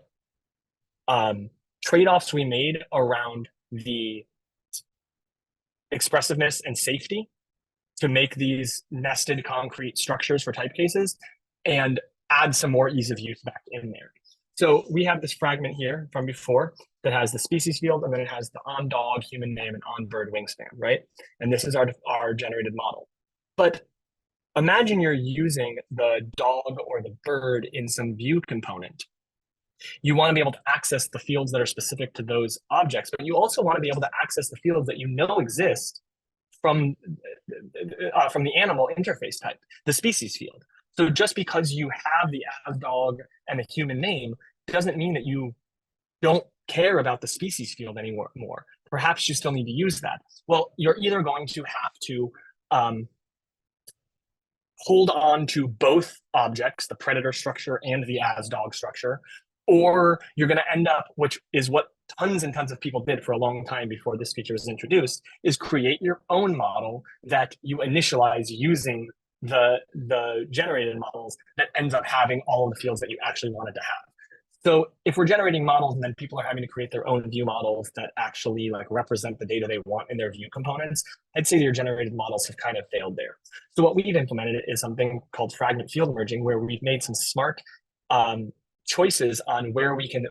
S1: trade-offs we made around the expressiveness and safety to make these nested concrete structures for type cases and add some more ease of use back in there. So we have this fragment here from before that has the species field, and then it has the on dog, human name, and on bird wingspan, right? And this is our generated model. But imagine you're using the dog or the bird in some view component. You want to be able to access the fields that are specific to those objects, but you also want to be able to access the fields that you know exist from the animal interface type, the species field. So just because you have the as dog and the human name doesn't mean that you don't care about the species field anymore. Perhaps you still need to use that. Well, you're either going to have to hold on to both objects, the predator structure and the as dog structure, or you're going to end up, which is what tons and tons of people did for a long time before this feature was introduced, is create your own model that you initialize using the generated models that ends up having all of the fields that you actually wanted to have. So if we're generating models and then people are having to create their own view models that actually like represent the data they want in their view components, I'd say your generated models have kind of failed there. So what we've implemented is something called fragment field merging, where we've made some smart choices on where we can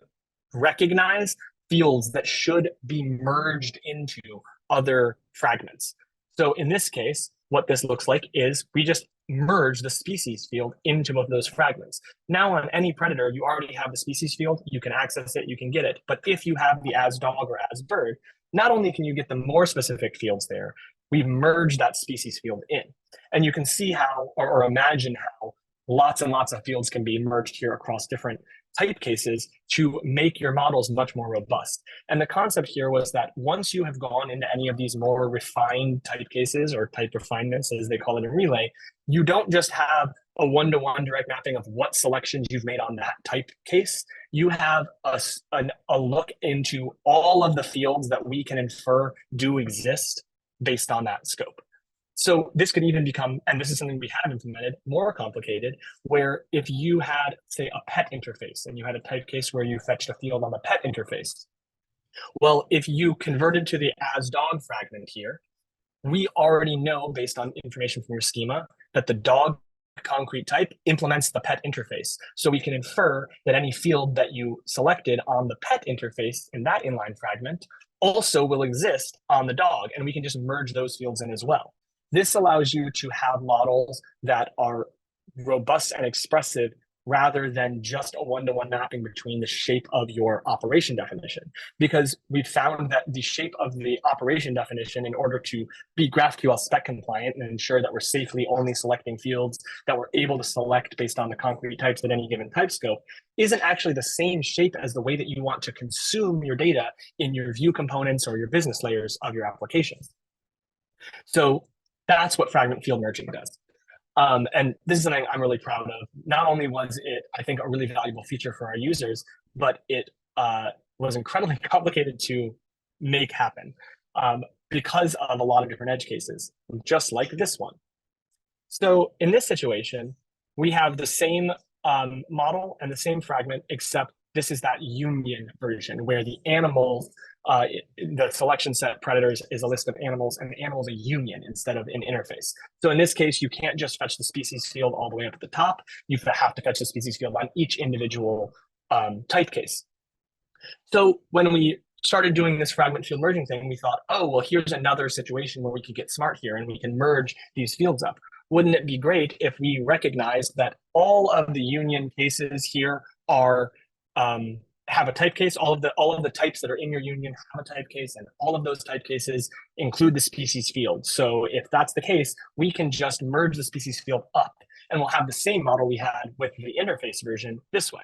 S1: recognize fields that should be merged into other fragments. So in this case, what this looks like is we just merge the species field into both of those fragments. Now on any predator, you already have the species field, you can access it, you can get it. But if you have the as dog or as bird, not only can you get the more specific fields there, we've merged that species field in. And you can see how, or imagine how lots and lots of fields can be merged here across different type cases to make your models much more robust. And the concept here was that once you have gone into any of these more refined type cases or type refinements, as they call it in Relay, you don't just have a one-to-one direct mapping of what selections you've made on that type case. You have a look into all of the fields that we can infer do exist based on that scope. So this could even become, and this is something we have implemented, more complicated, where if you had, say, a pet interface and you had a type case where you fetched a field on the pet interface, well, if you converted to the as dog fragment here, we already know based on information from your schema that the dog concrete type implements the pet interface. So we can infer that any field that you selected on the pet interface in that inline fragment also will exist on the dog, and we can just merge those fields in as well. This allows you to have models that are robust and expressive rather than just a one-to-one mapping between the shape of your operation definition. Because we've found that the shape of the operation definition, in order to be GraphQL spec compliant and ensure that we're safely only selecting fields that we're able to select based on the concrete types at any given type scope, isn't actually the same shape as the way that you want to consume your data in your view components or your business layers of your applications. So that's what fragment field merging does. And this is something I'm really proud of. Not only was it, I think, a really valuable feature for our users, but it was incredibly complicated to make happen because of a lot of different edge cases, just like this one. So in this situation, we have the same model and the same fragment, except this is that union version where the animals, the selection set predators is a list of animals, and the animal is a union instead of an interface. So in this case, you can't just fetch the species field all the way up at the top. You have to fetch the species field on each individual type case. So when we started doing this fragment field merging thing, we thought, oh, well, here's another situation where we could get smart here and we can merge these fields up. Wouldn't it be great if we recognized that all of the union cases here are have a type case, all of the types that are in your union have a type case, and all of those type cases include the species field. So if that's the case, we can just merge the species field up, and we'll have the same model we had with the interface version this way.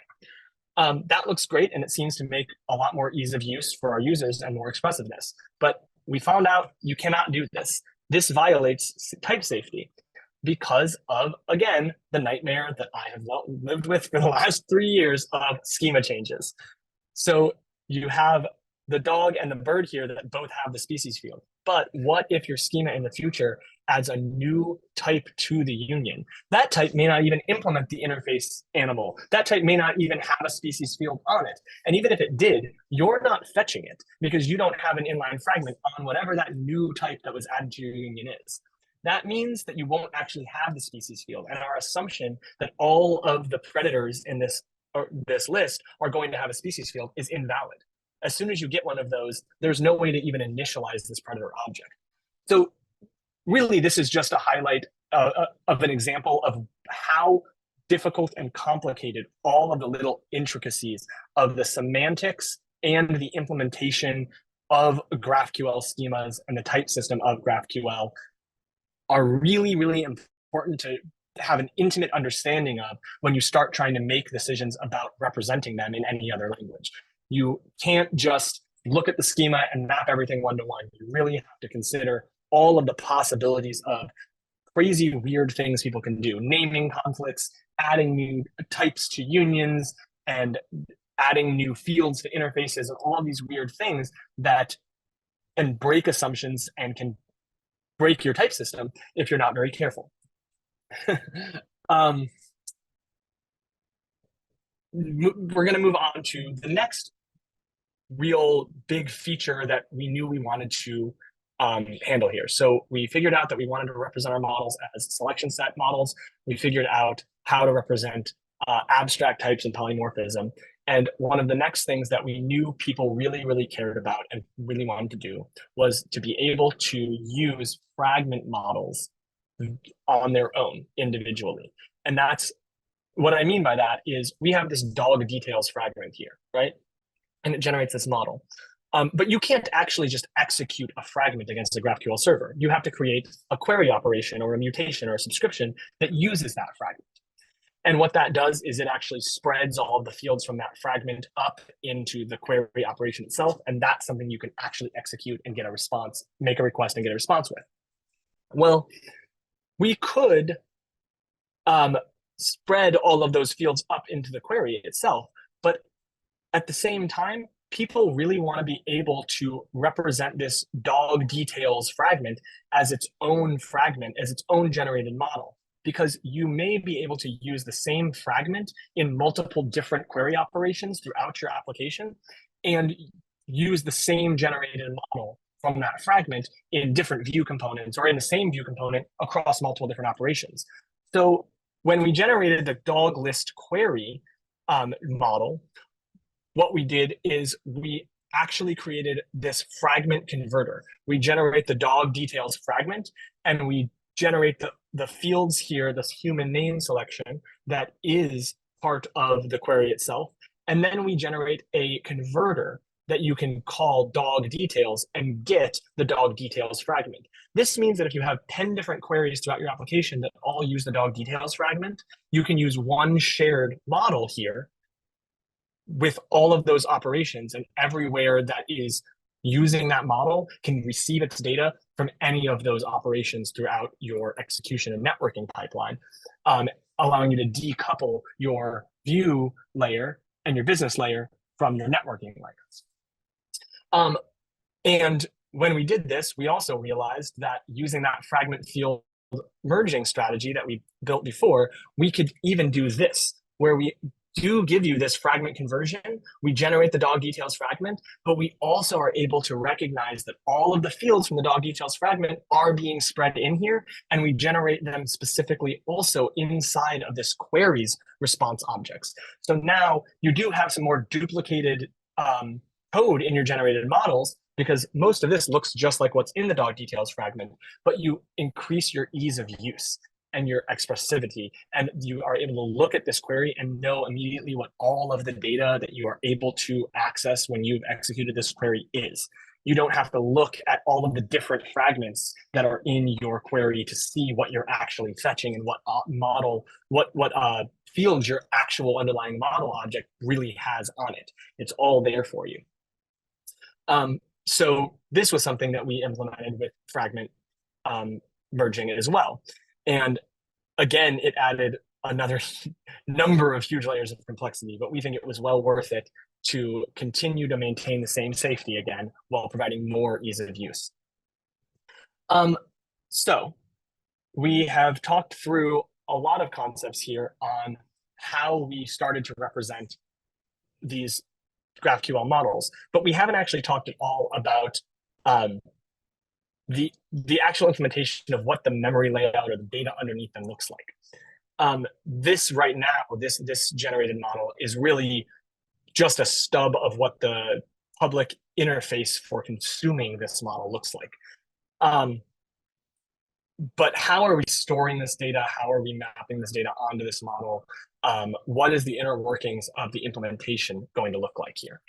S1: That looks great, and it seems to make a lot more ease of use for our users and more expressiveness. But we found out you cannot do this. This violates type safety because of, again, the nightmare that I have lived with for the last 3 years of schema changes. So you have the dog and the bird here that both have the species field. But what if your schema in the future adds a new type to the union? That type may not even implement the interface animal. That type may not even have a species field on it. And even if it did, you're not fetching it because you don't have an inline fragment on whatever that new type that was added to your union is. That means that you won't actually have the species field. And our assumption that all of the predators in this list are going to have a species field is invalid. As soon as you get one of those, there's no way to even initialize this predator object. So really, this is just a highlight of an example of how difficult and complicated all of the little intricacies of the semantics and the implementation of GraphQL schemas and the type system of GraphQL are really, really important to have an intimate understanding of when you start trying to make decisions about representing them in any other language. You can't just look at the schema and map everything one-to-one. You really have to consider all of the possibilities of crazy, weird things people can do. Naming conflicts, adding new types to unions, and adding new fields to interfaces, and all of these weird things that can break assumptions and can break your type system if you're not very careful. We're going to move on to the next real big feature that we knew we wanted to handle here. So we figured out that we wanted to represent our models as selection set models. We figured out how to represent abstract types and polymorphism. And one of the next things that we knew people really, really cared about and really wanted to do was to be able to use fragment models on their own individually. And that's what I mean by that is we have this dog details fragment here, right? And it generates this model. But you can't actually just execute a fragment against a GraphQL server. You have to create a query operation or a mutation or a subscription that uses that fragment. And what that does is it actually spreads all of the fields from that fragment up into the query operation itself. And that's something you can actually execute and get a response, make a request and get a response with. Well, we could spread all of those fields up into the query itself, but at the same time, people really want to be able to represent this dog details fragment as its own fragment, as its own generated model, because you may be able to use the same fragment in multiple different query operations throughout your application and use the same generated model from that fragment in different view components or in the same view component across multiple different operations. So when we generated the dog list query model, what we did is we actually created this fragment converter. We generate the dog details fragment, and we generate the fields here, this human name selection that is part of the query itself. And then we generate a converter that you can call dog details and get the dog details fragment. This means that if you have 10 different queries throughout your application that all use the dog details fragment, you can use one shared model here with all of those operations, and everywhere that is using that model can receive its data from any of those operations throughout your execution and networking pipeline, allowing you to decouple your view layer and your business layer from your networking layers. And when we did this, we also realized that using that fragment field merging strategy that we built before, we could even do this, where we do give you this fragment conversion. We generate the dog details fragment, but we also are able to recognize that all of the fields from the dog details fragment are being spread in here, and we generate them specifically also inside of this queries response objects. So now you do have some more duplicated code in your generated models, because most of this looks just like what's in the dog details fragment, but you increase your ease of use and your expressivity, and you are able to look at this query and know immediately what all of the data that you are able to access when you've executed this query is. You don't have to look at all of the different fragments that are in your query to see what you're actually fetching and what model, what fields your actual underlying model object really has on it. It's all there for you. So this was something that we implemented with fragment merging as well. And again, it added another number of huge layers of complexity, but we think it was well worth it to continue to maintain the same safety again, while providing more ease of use. So we have talked through a lot of concepts here on how we started to represent these GraphQL models, but we haven't actually talked at all about the actual implementation of what the memory layout or the data underneath them looks like. This right now, this generated model is really just a stub of what the public interface for consuming this model looks like. But how are we storing this data? How are we mapping this data onto this model? What is the inner workings of the implementation going to look like here?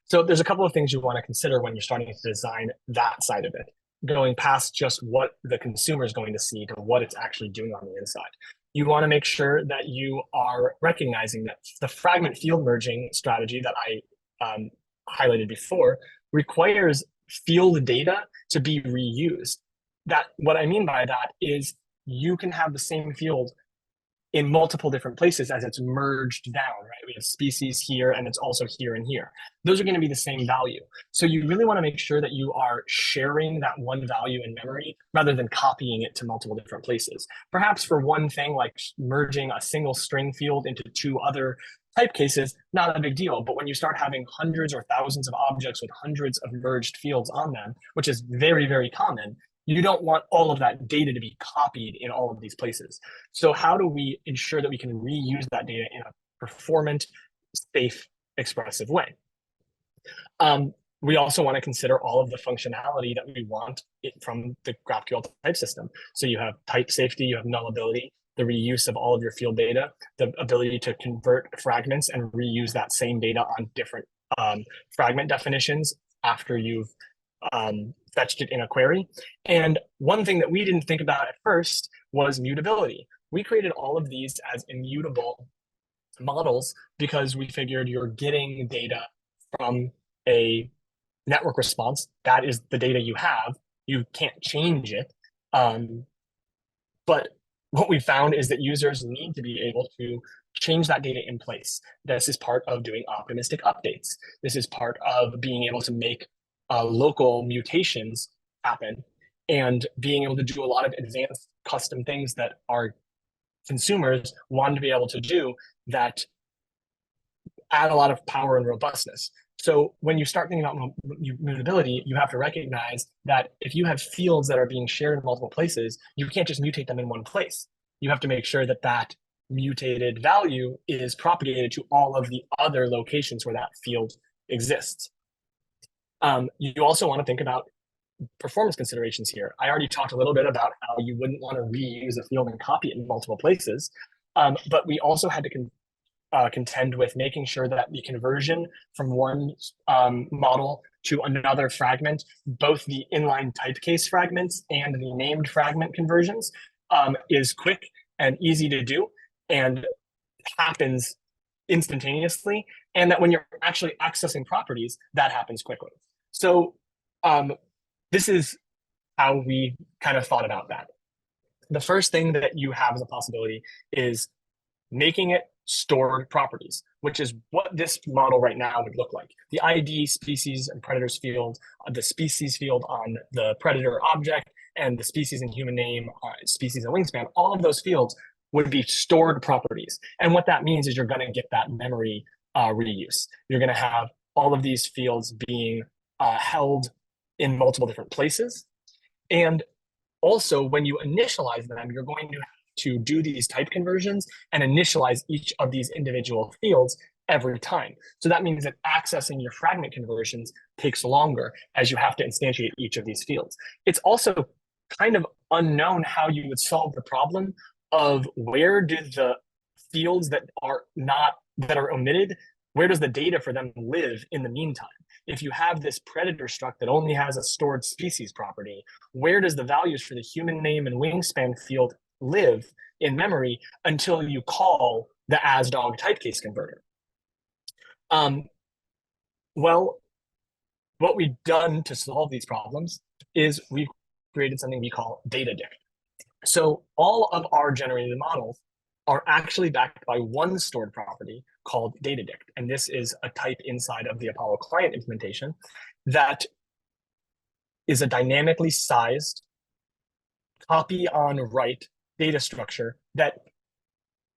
S1: So there's a couple of things you want to consider when you're starting to design that side of it, going past just what the consumer is going to see to what it's actually doing on the inside. You want to make sure that you are recognizing that the fragment field merging strategy that I highlighted before requires field data to be reused. What I mean by that is you can have the same field in multiple different places as it's merged down, right? We have species here, and it's also here and here. Those are going to be the same value. So you really want to make sure that you are sharing that one value in memory rather than copying it to multiple different places. Perhaps for one thing, like merging a single string field into two other type cases, not a big deal. But when you start having hundreds or thousands of objects with hundreds of merged fields on them, which is very, very common, you don't want all of that data to be copied in all of these places. So how do we ensure that we can reuse that data in a performant, safe, expressive way? we also want to consider all of the functionality that we want from the GraphQL type system. So you have type safety, you have nullability, the reuse of all of your field data, the ability to convert fragments and reuse that same data on different fragment definitions after you've fetched it in a query. And one thing that we didn't think about at first was mutability. We created all of these as immutable models because we figured you're getting data from a network response. That is the data you have. You can't change it. But what we found is that users need to be able to change that data in place. This is part of doing optimistic updates. This is part of being able to make local mutations happen and being able to do a lot of advanced custom things that our consumers want to be able to do that add a lot of power and robustness. So when you start thinking about mutability, you have to recognize that if you have fields that are being shared in multiple places, you can't just mutate them in one place. You have to make sure that that mutated value is propagated to all of the other locations where that field exists. You also want to think about performance considerations here. I already talked a little bit about how you wouldn't want to reuse a field and copy it in multiple places, but we also had to contend with making sure that the conversion from one model to another fragment, both the inline type case fragments and the named fragment conversions, is quick and easy to do and happens instantaneously, and that when you're actually accessing properties, that happens quickly. So this is how we kind of thought about that. The first thing that you have as a possibility is making it stored properties, which is what this model right now would look like. The ID, species, and predators field, the species field on the predator object, and the species and human name, species and wingspan, all of those fields would be stored properties. And what that means is you're going to get that memory reuse. You're going to have all of these fields being held in multiple different places. And also, when you initialize them, you're going to do these type conversions and initialize each of these individual fields every time. So that means that accessing your fragment conversions takes longer as you have to instantiate each of these fields. It's also kind of unknown how you would solve the problem of where do the fields that are omitted, where does the data for them live in the meantime? If you have this predator struct that only has a stored species property, where does the values for the human name and wingspan field live in memory until you call the asDog type case converter? Well, what we've done to solve these problems is we've created something we call data dict. So all of our generated models are actually backed by one stored property called data dict. And this is a type inside of the Apollo client implementation that is a dynamically sized copy on write data structure that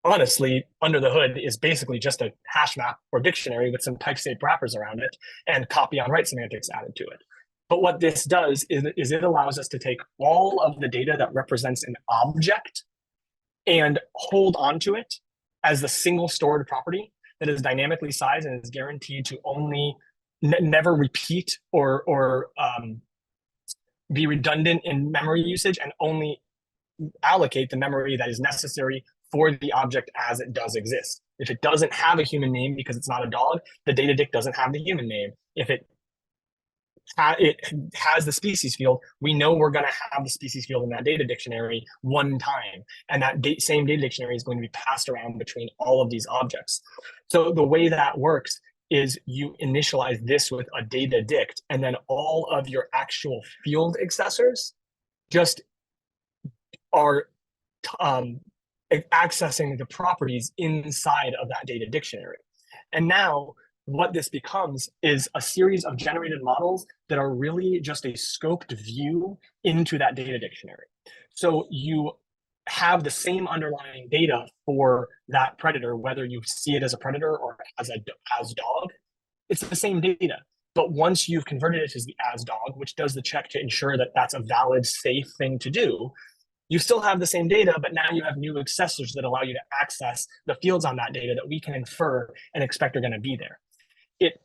S1: honestly, under the hood, is basically just a hash map or dictionary with some type-safe wrappers around it and copy on write semantics added to it. But what this does is it allows us to take all of the data that represents an object and hold onto it as the single stored property that is dynamically sized and is guaranteed to only never repeat or be redundant in memory usage and only allocate the memory that is necessary for the object as it does exist. If it doesn't have a human name because it's not a dog, the data dict doesn't have the human name. If it has the species field, we know we're going to have the species field in that data dictionary one time. And that same data dictionary is going to be passed around between all of these objects. So the way that works is you initialize this with a data dict, and then all of your actual field accessors just are accessing the properties inside of that data dictionary. And now what this becomes is a series of generated models that are really just a scoped view into that data dictionary. So you have the same underlying data for that predator, whether you see it as a predator or as dog, it's the same data. But once you've converted it as the asDog, which does the check to ensure that that's a valid, safe thing to do, you still have the same data, but now you have new accessors that allow you to access the fields on that data that we can infer and expect are going to be there. It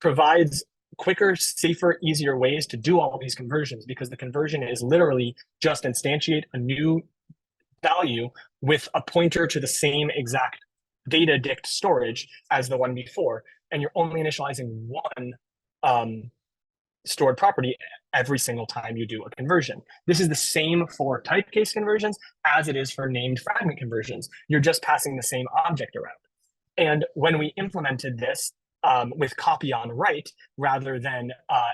S1: provides quicker, safer, easier ways to do all these conversions, because the conversion is literally just instantiate a new value with a pointer to the same exact data dict storage as the one before, and you're only initializing one stored property every single time you do a conversion. This is the same for type case conversions as it is for named fragment conversions. You're just passing the same object around. And when we implemented this with copy on write, rather than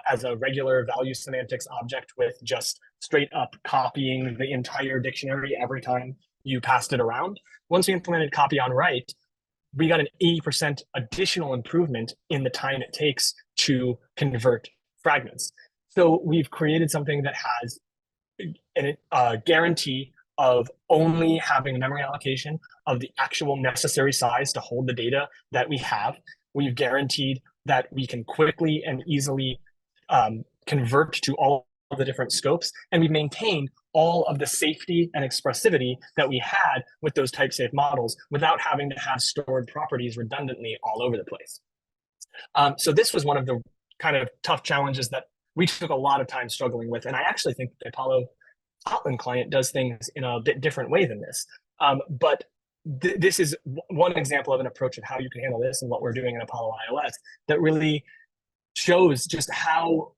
S1: as a regular value semantics object with just straight up copying the entire dictionary every time you passed it around, once we implemented copy on write, we got an 80% additional improvement in the time it takes to convert fragments. So we've created something that has a guarantee of only having memory allocation of the actual necessary size to hold the data that we have. We've guaranteed that we can quickly and easily convert to all of the different scopes, and we've maintained all of the safety and expressivity that we had with those type safe models without having to have stored properties redundantly all over the place. So this was one of the kind of tough challenges that we took a lot of time struggling with. And I actually think the Apollo Kotlin client does things in a bit different way than this. But this is one example of an approach of how you can handle this and what we're doing in Apollo iOS that really shows just how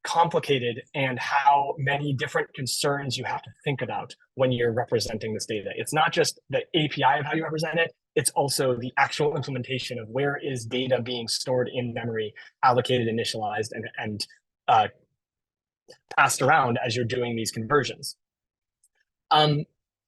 S1: complicated and how many different concerns you have to think about when you're representing this data. It's not just the API of how you represent it, it's also the actual implementation of where is data being stored in memory, allocated, initialized, and passed around as you're doing these conversions.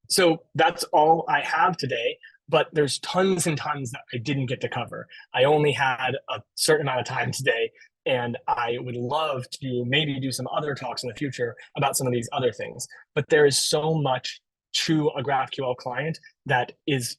S1: So that's all I have today, but there's tons and tons that I didn't get to cover. I only had a certain amount of time today, and I would love to maybe do some other talks in the future about some of these other things. But there is so much to a GraphQL client that is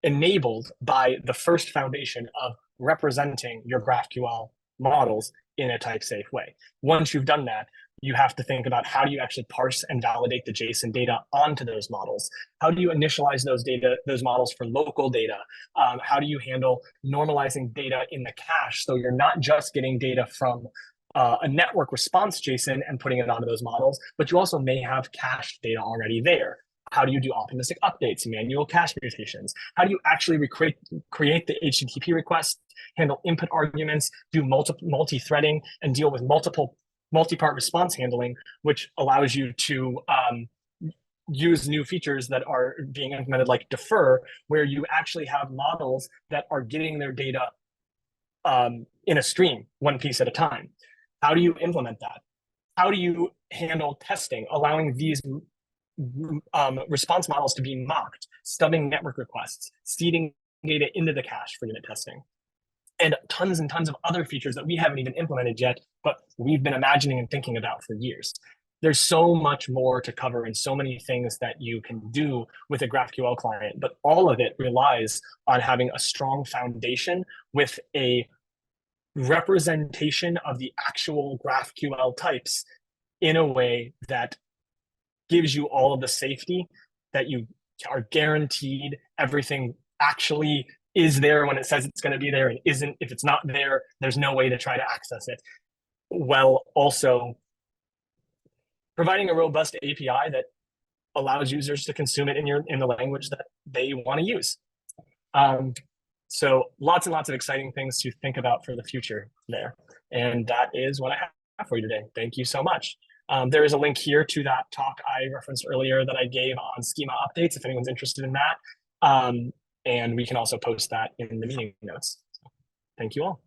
S1: enabled by the first foundation of representing your GraphQL models in a type safe way. Once you've done that, you have to think about how do you actually parse and validate the JSON data onto those models? How do you initialize those models for local data? How do you handle normalizing data in the cache so you're not just getting data from a network response JSON and putting it onto those models, but you also may have cached data already there? How do you do optimistic updates, manual cache mutations? How do you actually create the HTTP request, handle input arguments, do multi-threading, and deal with multi-part response handling, which allows you to use new features that are being implemented like defer, where you actually have models that are getting their data in a stream, one piece at a time. How do you implement that? How do you handle testing, allowing these response models to be mocked, stubbing network requests, seeding data into the cache for unit testing, and tons of other features that we haven't even implemented yet, but we've been imagining and thinking about for years. There's so much more to cover and so many things that you can do with a GraphQL client, but all of it relies on having a strong foundation with a representation of the actual GraphQL types in a way that gives you all of the safety that you are guaranteed everything actually is there when it says it's going to be there, and isn't. If it's not there, there's no way to try to access it. While also providing a robust API that allows users to consume it in the language that they want to use. So lots and lots of exciting things to think about for the future there. And that is what I have for you today. Thank you so much. There is a link here to that talk I referenced earlier that I gave on schema updates, if anyone's interested in that. And we can also post that in the meeting notes. Thank you all.